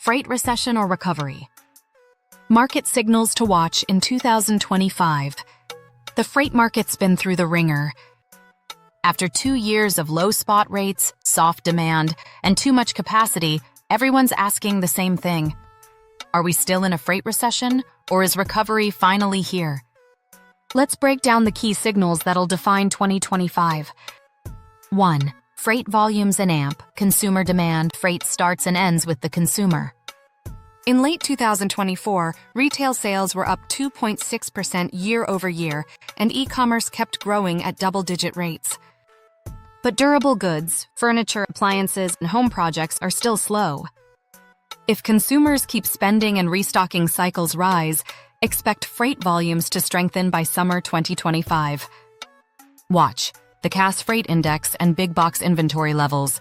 Freight recession or recovery? Market signals to watch in 2025. The freight market's been through the ringer. After 2 years of low spot rates, soft demand, and too much capacity, everyone's asking the same thing. Are we still in a freight recession, or is recovery finally here? Let's break down the key signals that'll define 2025. 1. Freight volumes and AMP, consumer demand. Freight starts and ends with the consumer. In late 2024, retail sales were up 2.6% year-over-year, and e-commerce kept growing at double-digit rates. But durable goods, furniture, appliances, and home projects are still slow. If consumers keep spending and restocking cycles rise, expect freight volumes to strengthen by summer 2025. Watch the Cass Freight Index and big box inventory levels.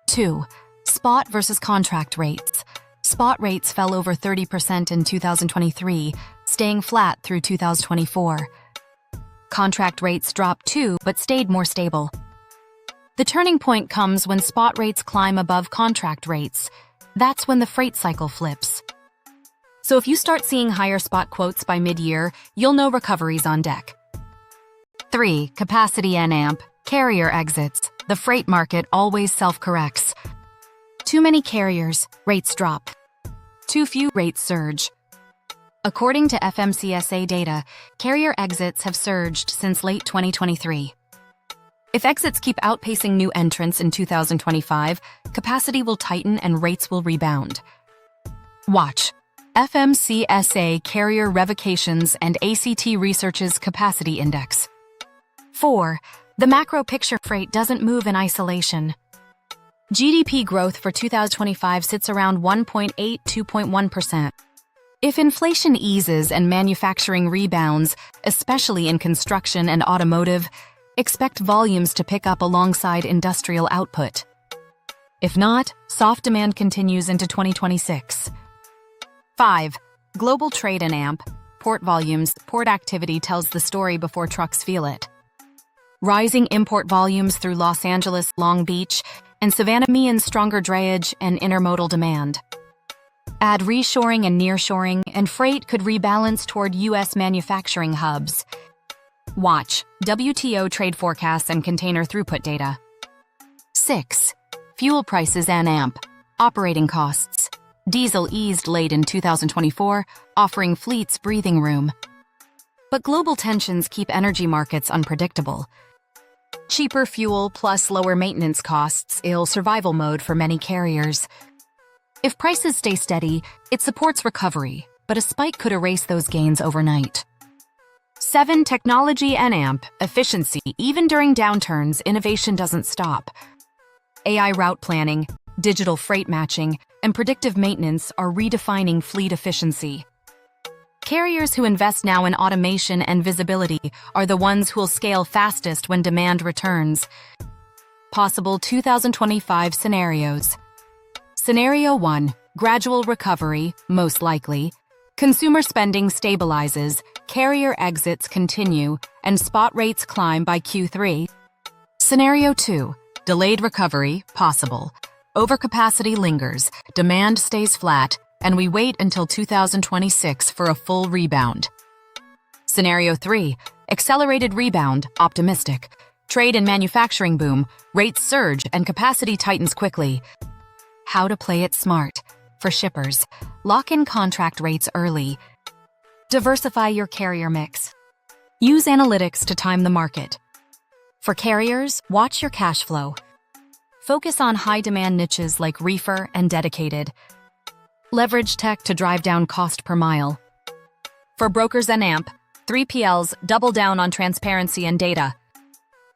2. Spot versus contract rates. Spot rates fell over 30% in 2023, staying flat through 2024. Contract rates dropped too, but stayed more stable. The turning point comes when spot rates climb above contract rates. That's when the freight cycle flips. So if you start seeing higher spot quotes by mid-year, you'll know recovery's on deck. 3. Capacity and AMP. Carrier exits. The freight market always self-corrects. Too many carriers, rates drop. Too few, rates surge. According to FMCSA data, carrier exits have surged since late 2023. If exits keep outpacing new entrants in 2025, capacity will tighten and rates will rebound. Watch FMCSA Carrier Revocations and ACT Research's Capacity Index. 4. The macro picture. Freight doesn't move in isolation. GDP growth for 2025 sits around 1.8–2.1%. If inflation eases and manufacturing rebounds, especially in construction and automotive, expect volumes to pick up alongside industrial output. If not, soft demand continues into 2026. 5. Global trade and AMP. Port volumes. Port activity tells the story before trucks feel it. Rising import volumes through Los Angeles, Long Beach, and Savannah mean stronger drayage and intermodal demand. Add reshoring and nearshoring, and freight could rebalance toward U.S. manufacturing hubs. Watch WTO trade forecasts and container throughput data. 6. Fuel prices and AMP. Operating costs. Diesel eased late in 2024, offering fleets breathing room. But global tensions keep energy markets unpredictable. Cheaper fuel plus lower maintenance costs ill survival mode for many carriers. If prices stay steady, it supports recovery, but a spike could erase those gains overnight. 7. Technology and AMP. Efficiency. Even during downturns, innovation doesn't stop. AI route planning, digital freight matching, and predictive maintenance are redefining fleet efficiency. Carriers who invest now in automation and visibility are the ones who'll scale fastest when demand returns. Possible 2025 scenarios. Scenario 1. Gradual recovery, most likely. Consumer spending stabilizes, carrier exits continue, and spot rates climb by Q3. Scenario 2. Delayed recovery, possible. Overcapacity lingers, demand stays flat, and we wait until 2026 for a full rebound. Scenario 3. Accelerated rebound, optimistic. Trade and manufacturing boom, rates surge and capacity tightens quickly. How to play it smart. For shippers, lock in contract rates early. Diversify your carrier mix. Use analytics to time the market. For carriers, watch your cash flow. Focus on high-demand niches like reefer and dedicated. Leverage tech to drive down cost per mile. For brokers and AMP, 3PLs double down on transparency and data.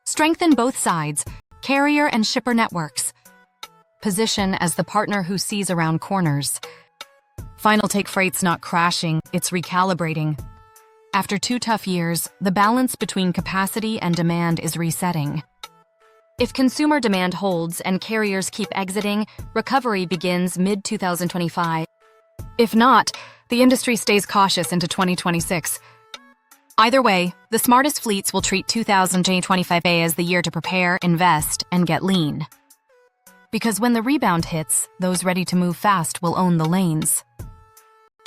Strengthen both sides, carrier and shipper networks. Position as the partner who sees around corners. Final take freight's not crashing, it's recalibrating. After 2 tough years, the balance between capacity and demand is resetting. If consumer demand holds and carriers keep exiting, recovery begins mid-2025. If not, the industry stays cautious into 2026. Either way, the smartest fleets will treat 2025 as the year to prepare, invest, and get lean. Because when the rebound hits, those ready to move fast will own the lanes.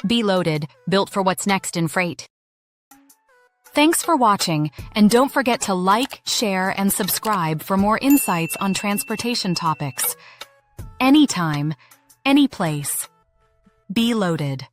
Be Loaded, built for what's next in freight. Thanks for watching, and don't forget to like, share, and subscribe for more insights on transportation topics. Anytime, any place. Be Loaded.